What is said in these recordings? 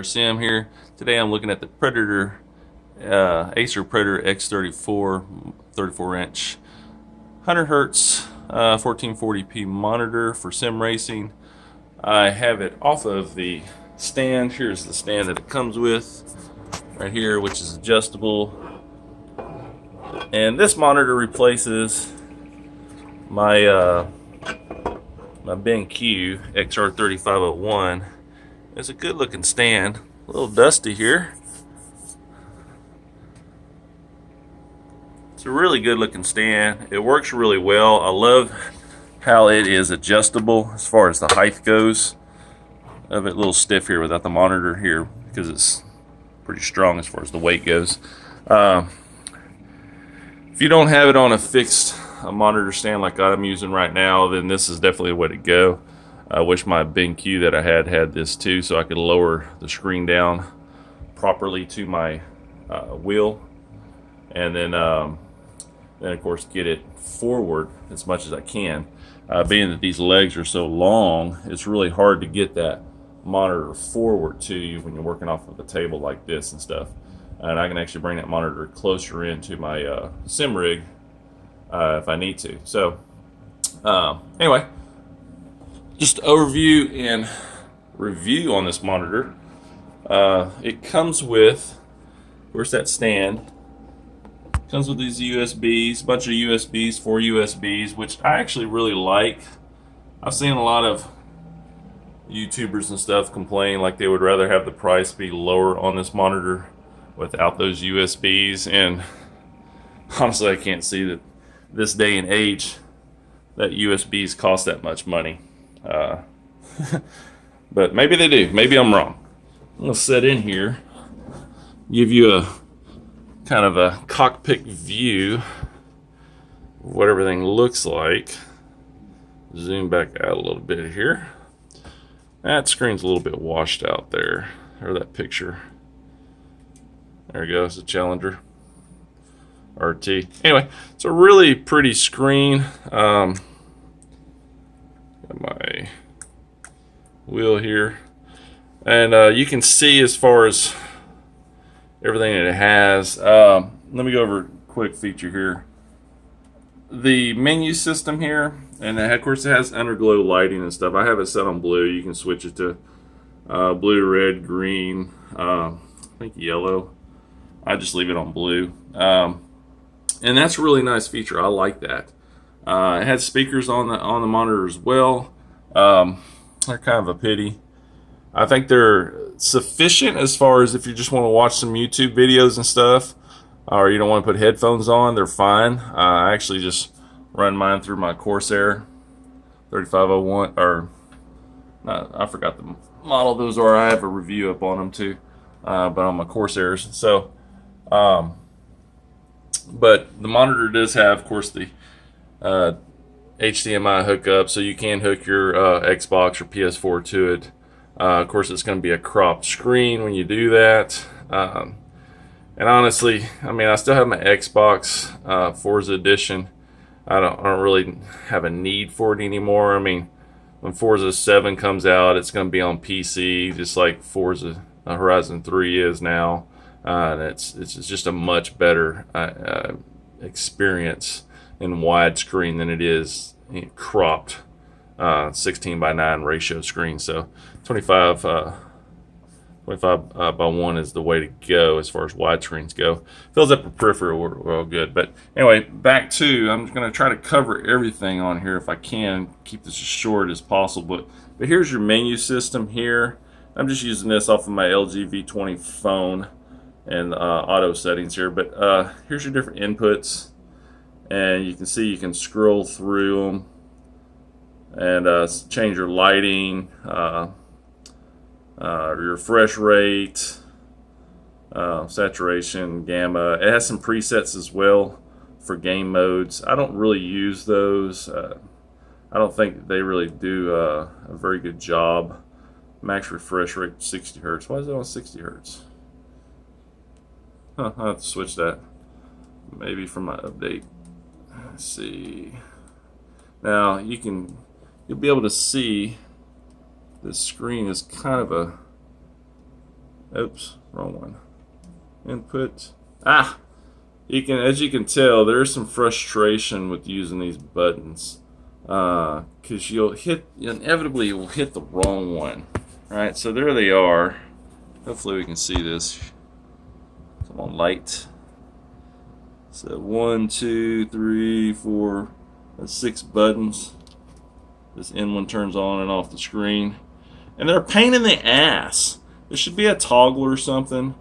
Sim here. Today I'm looking at the Predator, Acer Predator X34 34-inch 100 Hertz 1440p monitor for sim racing. I have it off of the stand. Here's the stand that it comes with right here, which is adjustable. And this monitor replaces my my BenQ XR3501. It's a good looking stand. A little dusty here. It's a really good looking stand. It works really well. I love how it is adjustable as far as the height goes. I have it a little stiff here without the monitor here because it's pretty strong as far as the weight goes. If you don't have it on a fixed monitor stand like I'm using right now, then this is definitely the way to go. I wish my BenQ that I had this too, so I could lower the screen down properly to my wheel, and then of course get it forward as much as I can. Being that these legs are so long, it's really hard to get that monitor forward to you when you're working off of a table like this and stuff. And I can actually bring that monitor closer into my sim rig if I need to. So anyway, just overview and review on this monitor. It comes with, of course, that stand. Comes with these USBs, a bunch of USBs, 4 USBs, which I actually really like. I've seen a lot of YouTubers and stuff complain like they would rather have the price be lower on this monitor without those USBs, and honestly I can't see that this day and age that USBs cost that much money. But maybe they do. Maybe I'm wrong. I'm gonna set in here, give you a kind of a cockpit view of what everything looks like. Zoom back out a little bit here. That screen's a little bit washed out there, or that picture. There we go. It's a Challenger RT. Anyway, it's a really pretty screen. Got my wheel here, and you can see as far as everything that it has. Let me go over a quick feature here. The menu system here, and of course it has underglow lighting and stuff. I have it set on blue. You can switch it to blue, red, green, I think yellow. I just leave it on blue. And that's a really nice feature. I like that. It has speakers on the monitor as well. They're kind of a pity. I think they're sufficient as far as if you just want to watch some YouTube videos and stuff, or you don't want to put headphones on. They're fine. I actually just run mine through my Corsair 3501, or I forgot the model those are. I have a review up on them too, but on my Corsairs. So but the monitor does have, of course, the HDMI hookup, so you can hook your Xbox or PS4 to it. Of course, it's going to be a cropped screen when you do that. And honestly, I mean, I still have my Xbox Forza edition. I don't really have a need for it anymore. I mean, when Forza 7 comes out, it's going to be on PC, just like Forza Horizon 3 is now. And it's just a much better experience in widescreen than it is cropped 16:9 ratio screen. So 25 by 1 is the way to go as far as widescreens go. Fills up the peripheral real good. But anyway, back to, I'm going to try to cover everything on here if I can, keep this as short as possible. But here's your menu system here. I'm just using this off of my LG V20 phone and auto settings here. But here's your different inputs, and you can see you can scroll through them and change your lighting, your refresh rate, saturation, gamma. It has some presets as well for game modes. I don't really use those. I don't think they really do a very good job. Max refresh rate 60 Hertz. Why is it on 60 Hertz? I'll have to switch that maybe from my update. Let's see. Now you'll be able to see the screen is kind of Oops, wrong one. Input. Ah, as you can tell, there's some frustration with using these buttons, because inevitably you'll hit the wrong one. All right, so there they are. Hopefully we can see this. Come on, light. So 1, 2, 3, 4, that's 6 buttons. This end one turns on and off the screen, and they're a pain in the ass. There should be a toggle or something.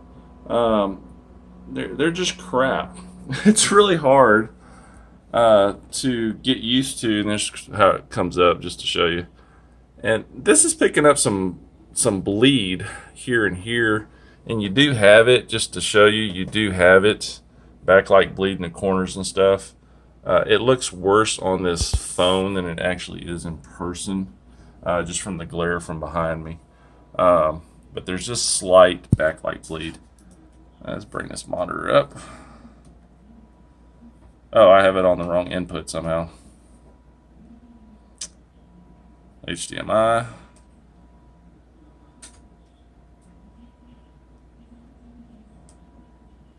They're just crap. It's really hard to get used to, and this is how it comes up, just to show you. And this is picking up some bleed here and here, and you do have it, just to show you, you do have it, backlight bleed in the corners and stuff. It looks worse on this phone than it actually is in person, just from the glare from behind me. But there's just slight backlight bleed. Let's bring this monitor up. Oh, I have it on the wrong input somehow. HDMI.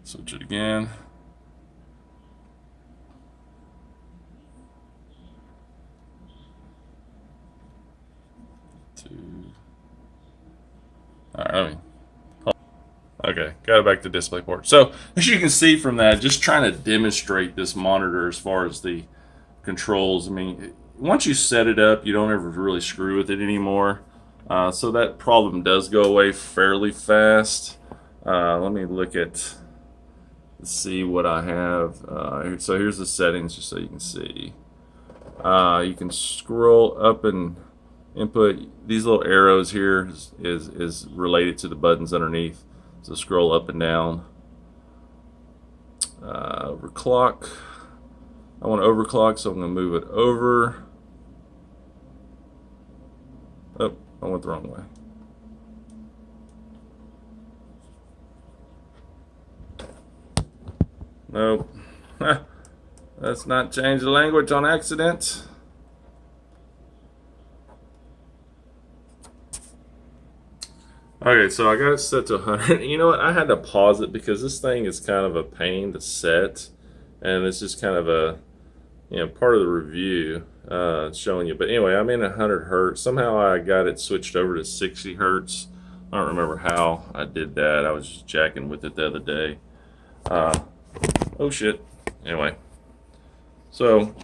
Switch it again. Alright, okay, got it back to DisplayPort. So, as you can see from that, just trying to demonstrate this monitor as far as the controls. I mean, once you set it up, you don't ever really screw with it anymore. So that problem does go away fairly fast. Let me look at, let's see what I have. So here's the settings, just so you can see. You can scroll up and input. These little arrows here is related to the buttons underneath. So scroll up and down. Overclock. I want to overclock, so I'm going to move it over. Oh, I went the wrong way. Nope. Let's not change the language on accident. Okay, so I got it set to 100. You know what? I had to pause it because this thing is kind of a pain to set, and it's just kind of a, part of the review showing you. But anyway, I'm in 100 hertz. Somehow I got it switched over to 60 hertz. I don't remember how I did that. I was just jacking with it the other day. Oh shit. Anyway, so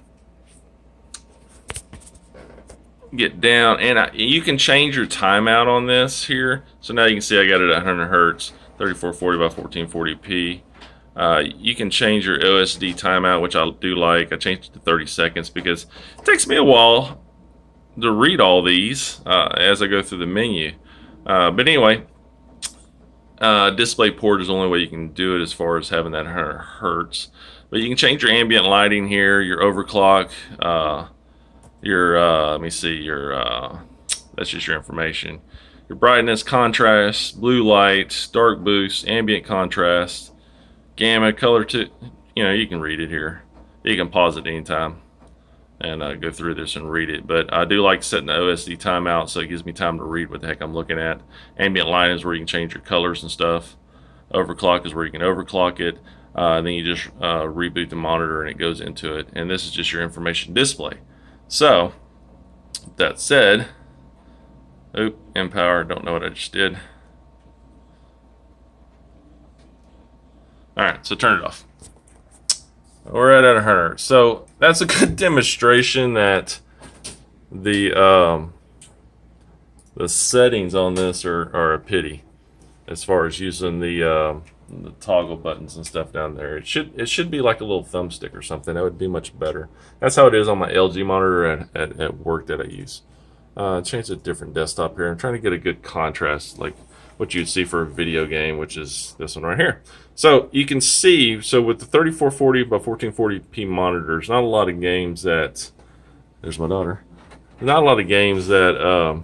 get down, and you can change your timeout on this here. So now you can see I got it at 100 hertz, 3440 by 1440p. You can change your OSD timeout, which I do like. I changed it to 30 seconds because it takes me a while to read all these as I go through the menu. But anyway, DisplayPort is the only way you can do it as far as having that 100 hertz. But you can change your ambient lighting here, your overclock, let me see, that's just your information. Your brightness, contrast, blue light, dark boost, ambient contrast, gamma, color to, you can read it here. You can pause it anytime and go through this and read it. But I do like setting the OSD timeout so it gives me time to read what the heck I'm looking at. Ambient light is where you can change your colors and stuff. Overclock is where you can overclock it. Then you just reboot the monitor and it goes into it. And this is just your information display. So, with that said, Empower, don't know what I just did. Alright, so turn it off. We're at 100. So, that's a good demonstration that the settings on this are a pity as far as using the toggle buttons and stuff down there. It should be like a little thumbstick or something. That would be much better. That's how it is on my LG monitor at work that I use. Change a different desktop here. I'm trying to get a good contrast, like what you'd see for a video game, which is this one right here. So you can see, so with the 3440 by 1440p monitors, not a lot of games that, there's my daughter, not a lot of games that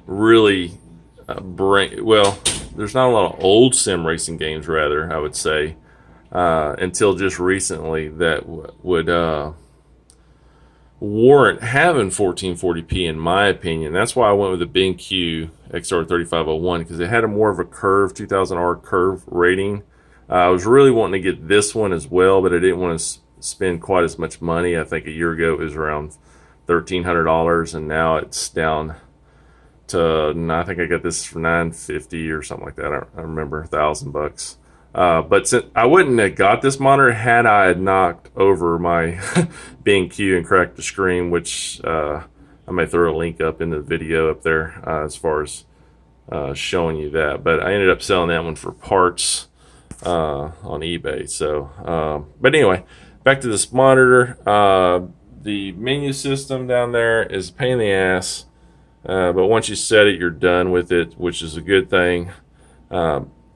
really there's not a lot of old sim racing games, rather, I would say, until just recently, that would warrant having 1440p in my opinion. That's why I went with the BenQ XR3501, because it had a more of a curve, 2000R curve rating. I was really wanting to get this one as well, but I didn't want to spend quite as much money. I think a year ago it was around $1,300, and now it's down to, I think I got this for $950 or something like that. I don't remember, $1,000. But since I wouldn't have got this monitor had I had knocked over my BenQ and cracked the screen, which I may throw a link up in the video up there as far as showing you that. But I ended up selling that one for parts on eBay. So, but anyway, back to this monitor. The menu system down there is a pain in the ass, but once you set it, you're done with it, which is a good thing.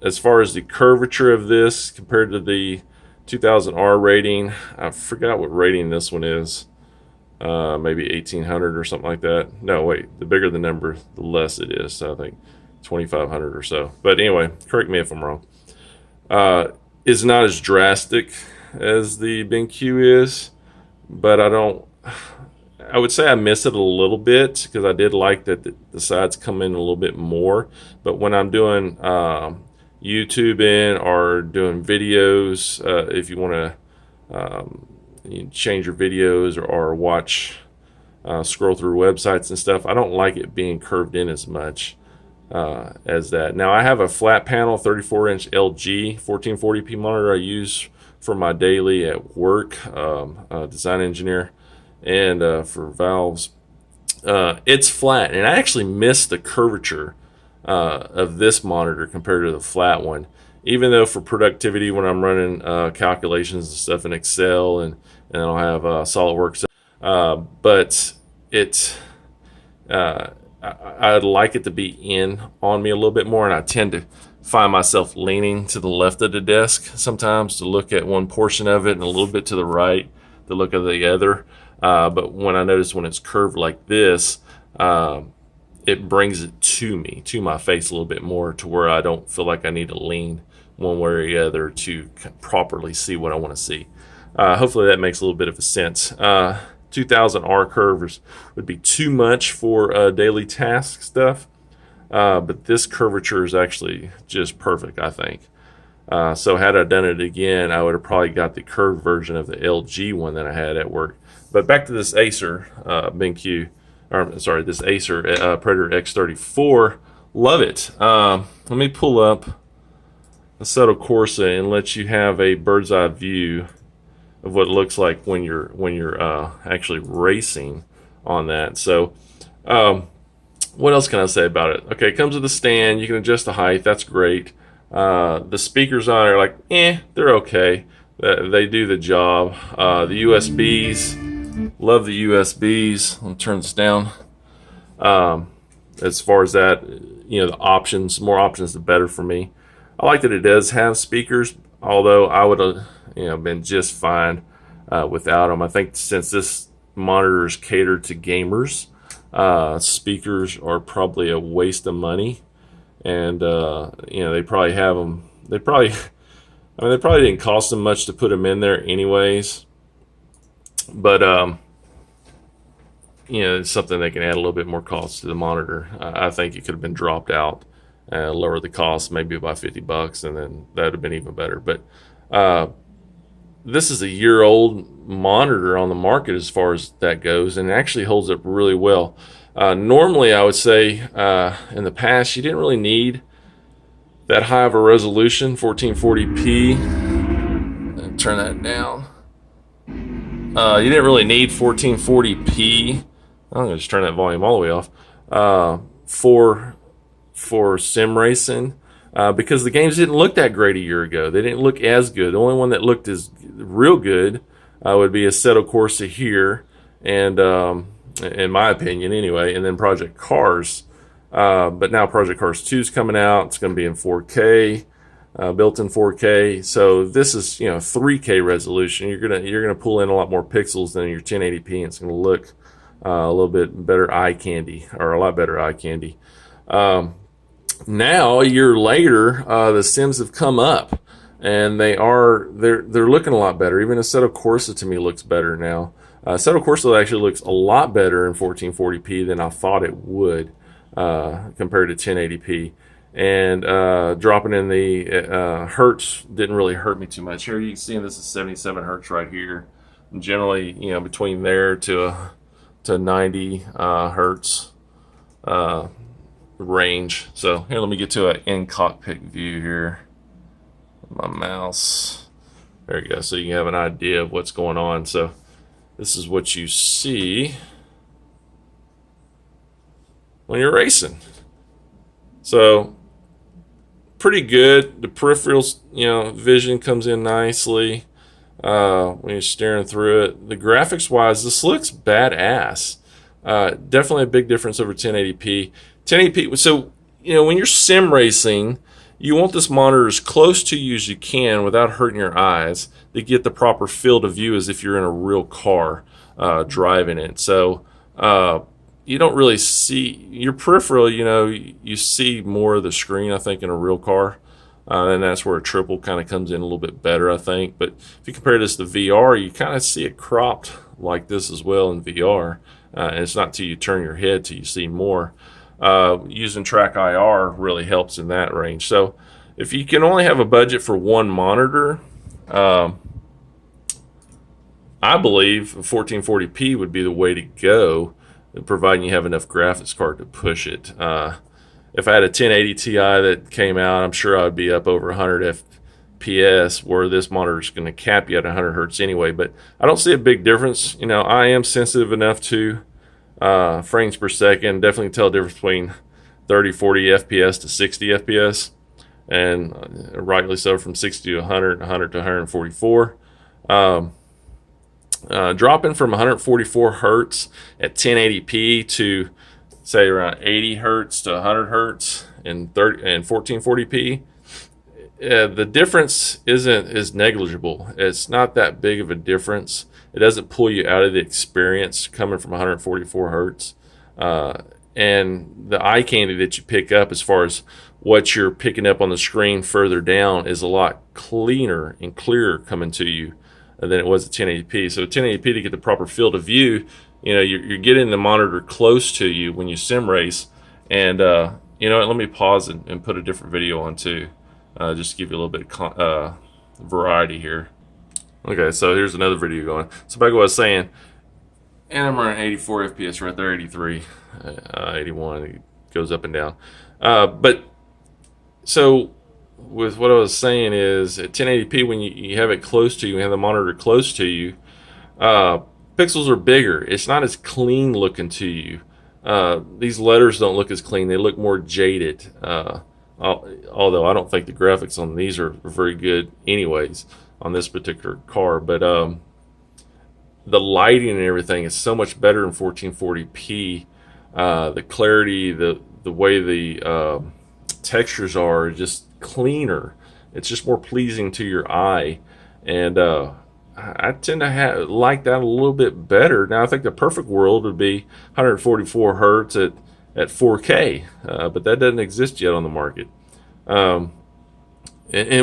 As far as the curvature of this compared to the 2000R rating, I forgot what rating this one is. Maybe 1800 or something like that. No, wait, the bigger the number, the less it is. So I think 2500 or so. But anyway, correct me if I'm wrong. It's not as drastic as the BenQ is, but I would say I miss it a little bit, because I did like that the sides come in a little bit more. But when I'm doing YouTubing or doing videos, if you want to change your videos or watch, scroll through websites and stuff, I don't like it being curved in as much as that. Now I have a flat panel 34-inch LG 1440p monitor I use for my daily at work, design engineer, and for valves. It's flat, and I actually miss the curvature of this monitor compared to the flat one, even though for productivity when I'm running calculations and stuff in Excel, and I'll have SolidWorks, but it's I'd like it to be in on me a little bit more, and I tend to find myself leaning to the left of the desk sometimes to look at one portion of it, and a little bit to the right to look at the other. But when I notice when it's curved like this, it brings it to me, to my face a little bit more, to where I don't feel like I need to lean one way or the other to properly see what I want to see. Hopefully that makes a little bit of a sense. 2000R curves would be too much for daily task stuff, but this curvature is actually just perfect, I think. So had I done it again, I would have probably got the curved version of the LG one that I had at work. But back to this Acer BenQ, or sorry, this Acer Predator X34. Love it. Let me pull up Assetto Corsa and let you have a bird's eye view of what it looks like when you're actually racing on that. So what else can I say about it? Okay, it comes with a stand. You can adjust the height. That's great. The speakers on it are like, they're okay. They do the job. The USBs, love the USBs. Let me turn this down. As far as that, the options, more options, the better for me. I like that it does have speakers, although I would have, been just fine without them. I think since this monitor is catered to gamers, speakers are probably a waste of money, and they probably have them. They probably didn't cost them much to put them in there, anyways. But it's something they can add a little bit more cost to the monitor. I think it could have been dropped out, lower the cost maybe by $50, and then that would have been even better. But this is a year-old monitor on the market as far as that goes, and it actually holds up really well. Normally, I would say in the past, you didn't really need that high of a resolution, 1440p. Turn that down. You didn't really need 1440p. I'm going to just turn that volume all the way off for sim racing. Because the games didn't look that great a year ago. They didn't look as good. The only one that looked as real good would be Assetto Corsa here, and in my opinion anyway, and then Project Cars. But now Project Cars 2 is coming out. It's going to be in 4K, built-in 4K. So this is 3K resolution. You're gonna pull in a lot more pixels than your 1080p, and it's going to look a little bit better eye candy, or a lot better eye candy. Now, a year later, the Sims have come up, and they're looking a lot better. Even Assetto Corsa to me looks better now. Assetto Corsa actually looks a lot better in 1440p than I thought it would compared to 1080p. And dropping in the hertz didn't really hurt me too much. Here you can see this is 77 hertz right here. And generally, you know, between there to 90 hertz range. So here, let me get to an in-cockpit view here. My mouse. There you go. So you have an idea of what's going on. So this is what you see when you're racing. So pretty good. The peripherals, you know, vision comes in nicely when you're steering through it. The graphics wise, this looks badass. Definitely a big difference over 1080p. 1080p. So, you know, when you're sim racing, you want this monitor as close to you as you can without hurting your eyes to get the proper field of view as if you're in a real car driving it. So you don't really see your peripheral, you know, you see more of the screen, I think, in a real car. And that's where a triple kind of comes in a little bit better, I think. But if you compare this to VR, you kind of see it cropped like this as well in VR. And it's not till you turn your head till you see more. Using Track IR really helps in that range. So if you can only have a budget for one monitor, I believe 1440p would be the way to go, providing you have enough graphics card to push it. If I had a 1080 Ti that came out, I'm sure I'd be up over 100 FPS, where this monitor is going to cap you at 100 hertz anyway. But I don't see a big difference. You know, I am sensitive enough to frames per second. Definitely tell the difference between 30, 40 FPS to 60 FPS, and rightly so, from 60 to 100, 100 to 144. Dropping from 144 hertz at 1080p to say around 80 hertz to 100 hertz in 1440p, the difference is negligible. It's not that big of a difference. It doesn't pull you out of the experience coming from 144 hertz. And the eye candy that you pick up as far as what you're picking up on the screen further down is a lot cleaner and clearer coming to you than it was at 1080p. So 1080p, to get the proper field of view, you know, you're getting the monitor close to you when you sim race. And you know, let me pause and put a different video on too, just to give you a little bit of variety here. Okay, so here's another video going. So back to what I was saying, and I'm running 84 FPS right there, 83, 81. It goes up and down. But so with what I was saying is, at 1080p, when you have it close to you, you have the monitor close to you, pixels are bigger. It's not as clean looking to you. These letters don't look as clean. They look more jaded. Although I don't think the graphics on these are very good anyways on this particular car. But the lighting and everything is so much better in 1440p. The clarity, the way the textures are just cleaner. It's just more pleasing to your eye. And I tend to like that a little bit better. Now, I think the perfect world would be 144 hertz at 4K, but that doesn't exist yet on the market. And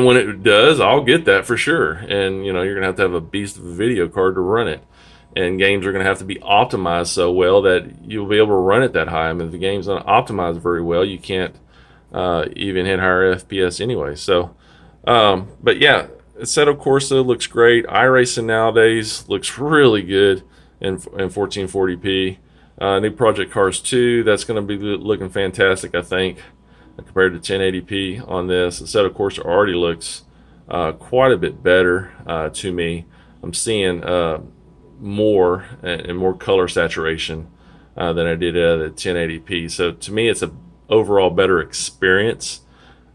when it does, I'll get that for sure. And you know, you're gonna have to have a beast of a video card to run it, and games are gonna have to be optimized so well that you'll be able to run it that high. I mean, if the game's not optimized very well, you can't even hit higher FPS anyway. So, but yeah. Assetto Corsa looks great. iRacing nowadays looks really good in 1440p. New Project Cars 2, that's going to be looking fantastic, I think, compared to 1080p on this. Assetto Corsa already looks quite a bit better to me. I'm seeing more and more color saturation than I did at 1080p. So to me, it's an overall better experience.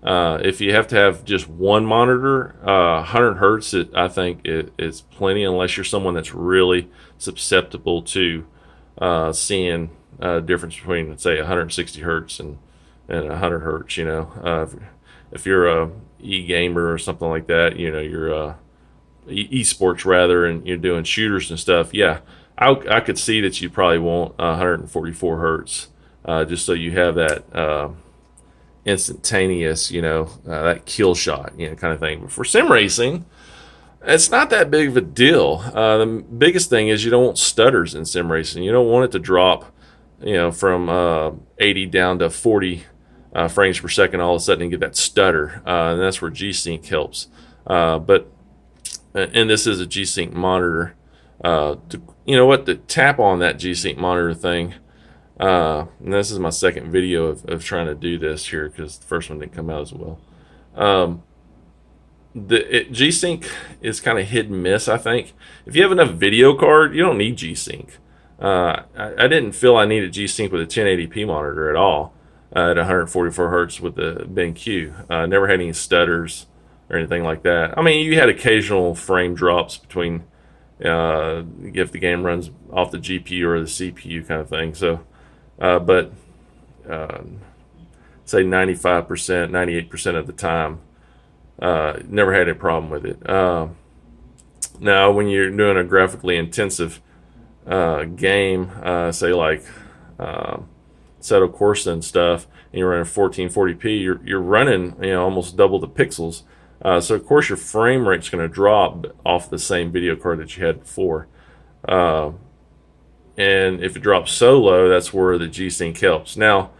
If you have to have just one monitor, 100 hertz, I think is plenty, unless you're someone that's really susceptible to seeing a difference between, let's say, 160 hertz and 100 hertz. You know, if you're a e-gamer or something like that, you know, you're esports rather, and you're doing shooters and stuff. Yeah, I could see that you probably want 144 hertz, just so you have that. Instantaneous, you know, that kill shot, you know, kind of thing. But for sim racing, It's not that big of a deal. The biggest thing is you don't want stutters in sim racing. You don't want it to drop, from 80 down to 40 frames per second all of a sudden and get that stutter. And that's where G-Sync helps. And this is a G-Sync monitor. To tap on that G-Sync monitor thing. And this is my second video of trying to do this here because the first one didn't come out as well. G-Sync is kind of hit and miss, I think. If you have enough video card, you don't need G-Sync. I didn't feel I needed G-Sync with a 1080p monitor at all at 144 hertz with the BenQ. Never had any stutters or anything like that. I mean, you had occasional frame drops between if the game runs off the GPU or the CPU kind of thing. So, say 95%, 98% of the time, never had a problem with it. Now, when you're doing a graphically intensive game, say like Assetto Corsa and stuff, and you're running 1440p, you're running almost double the pixels. So of course your frame rate's going to drop off the same video card that you had before. And if it drops so low, that's where the G-Sync helps. Now,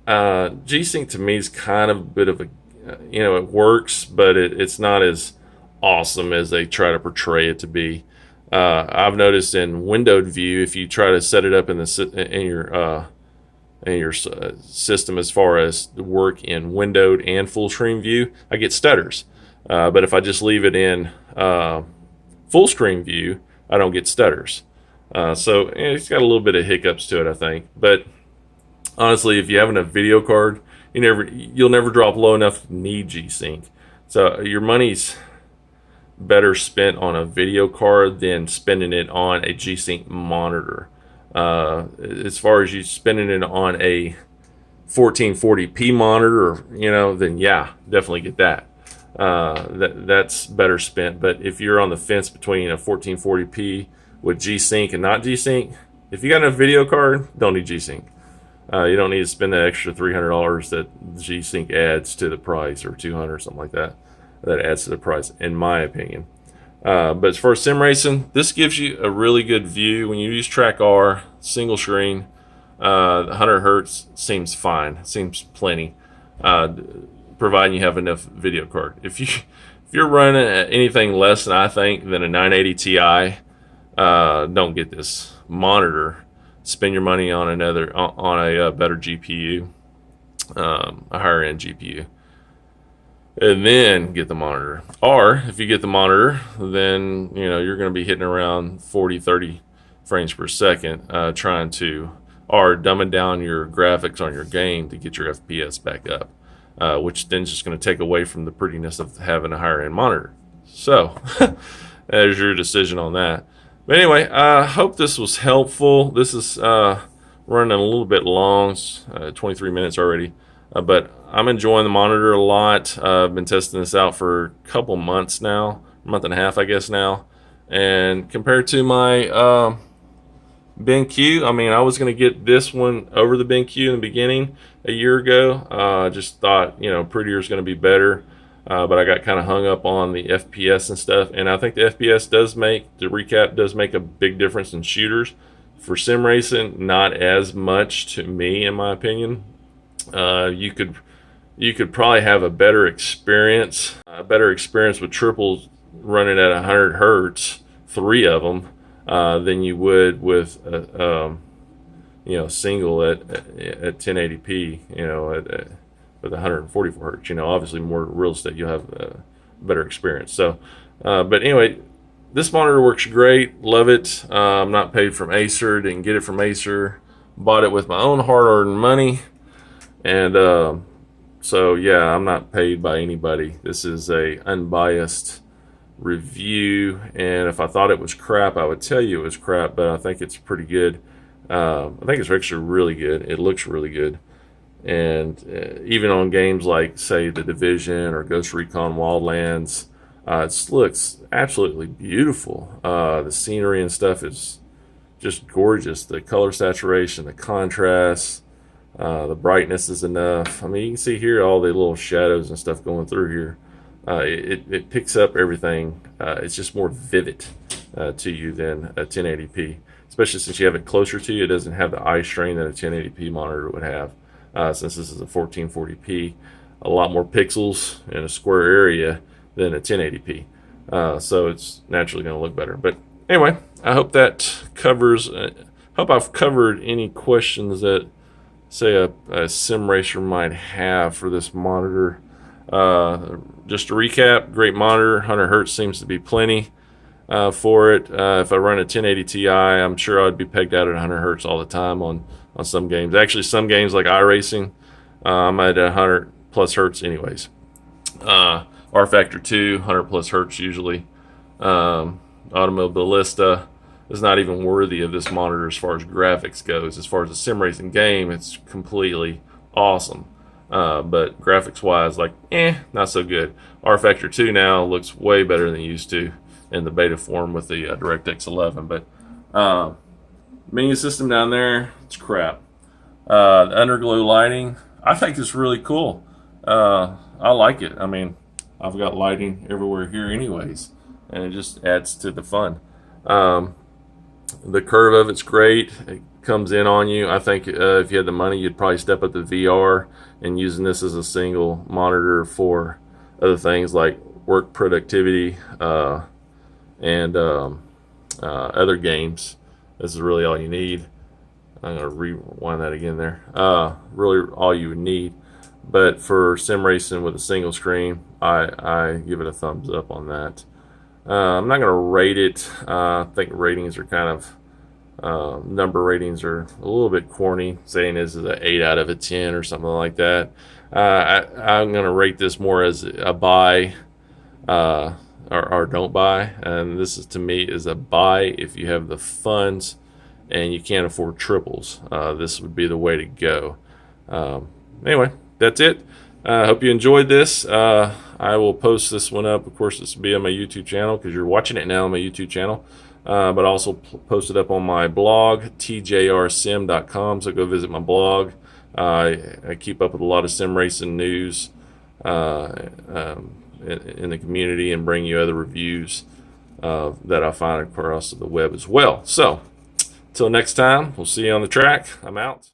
G-Sync to me is kind of a bit of a, it works, but it's not as awesome as they try to portray it to be. I've noticed in windowed view, if you try to set it up in your system as far as the work in windowed and full screen view, I get stutters. But if I just leave it in full screen view, I don't get stutters. So it's got a little bit of hiccups to it, I think. But honestly, if you have enough video card, you'll never drop low enough to need G-Sync. So your money's better spent on a video card than spending it on a G-Sync monitor. As far as you spending it on a 1440p monitor, then yeah, definitely get that. That's better spent. But if you're on the fence between a 1440p with G-Sync and not G-Sync, if you got enough video card, don't need G-Sync. You don't need to spend that extra $300 that G-Sync adds to the price, or $200 or something like that. That adds to the price, in my opinion. But as far as sim racing, this gives you a really good view. When you use Track R, single screen, 100 hertz seems fine, seems plenty, providing you have enough video card. If you're running anything less than, I think, than a 980 Ti, don't get this monitor. Spend your money on a better GPU, a higher end GPU. And then get the monitor. Or if you get the monitor, then you're going to be hitting around 40-30 frames per second, trying to dumbing down your graphics on your game to get your FPS back up, which then is just going to take away from the prettiness of having a higher end monitor. So there's your decision on that. But anyway, I hope this was helpful. This is running a little bit long, 23 minutes already. But I'm enjoying the monitor a lot. I've been testing this out for a couple months now, a month and a half, I guess now. And compared to my BenQ, I was going to get this one over the BenQ in the beginning a year ago. I just thought, prettier is going to be better. But I got kind of hung up on the FPS and stuff. And I think the FPS does make a big difference in shooters. For sim racing, not as much to me, in my opinion. You could probably have a better experience with triples running at 100 hertz, 3 of them, than you would with single at 1080p, with 144 hertz. Obviously more real estate, you'll have a better experience. So, but anyway, this monitor works great. Love it. I'm not paid from Acer. Didn't get it from Acer. Bought it with my own hard-earned money. And so yeah, I'm not paid by anybody. This is a unbiased review, and if I thought it was crap, I would tell you it was crap, but I think it's pretty good. I think it's actually really good. It looks really good. And even on games like, say, The Division or Ghost Recon Wildlands, it looks absolutely beautiful. The scenery and stuff is just gorgeous. The color saturation, the contrast, the brightness is enough. You can see here all the little shadows and stuff going through here. it picks up everything. It's just more vivid to you than a 1080p, especially since you have it closer to you. It doesn't have the eye strain that a 1080p monitor would have, since this is a 1440p. A lot more pixels in a square area than a 1080p, so it's naturally going to look better. But anyway, I hope that covers. Hope I've covered any questions that, say, a sim racer might have for this monitor. Just to recap, great monitor. 100 hertz seems to be plenty for it. If I run a 1080 Ti, I'm sure I'd be pegged out at 100 hertz all the time on some games. Actually, some games like iRacing, I'm at 100 plus hertz anyways. R Factor 2, 100 plus hertz usually. Automobilista is not even worthy of this monitor as far as graphics goes. As far as a sim racing game, it's completely awesome. But graphics wise, like, not so good. R Factor 2 now looks way better than it used to in the beta form with the DirectX 11. But menu system down there, it's crap. The underglow lighting, I think it's really cool. I like it. I mean, I've got lighting everywhere here anyways, and it just adds to the fun. The curve of it's great. It comes in on you. I think if you had the money, you'd probably step up the VR and using this as a single monitor for other things like work productivity and other games. This is really all you need. I'm going to rewind that again there. Really all you would need. But for sim racing with a single screen, I give it a thumbs up on that. I'm not going to rate it. I think ratings are kind of, number ratings are a little bit corny, saying this is an 8 out of a 10 or something like that. I'm going to rate this more as a buy or don't buy. And this is, to me, is a buy if you have the funds and you can't afford triples. This would be the way to go. Anyway, that's it. I hope you enjoyed this. I will post this one up. Of course, this will be on my YouTube channel because you're watching it now on my YouTube channel. But also post it up on my blog, tjrsim.com. So go visit my blog. I keep up with a lot of sim racing news in the community and bring you other reviews that I find across the web as well. So, until next time, we'll see you on the track. I'm out.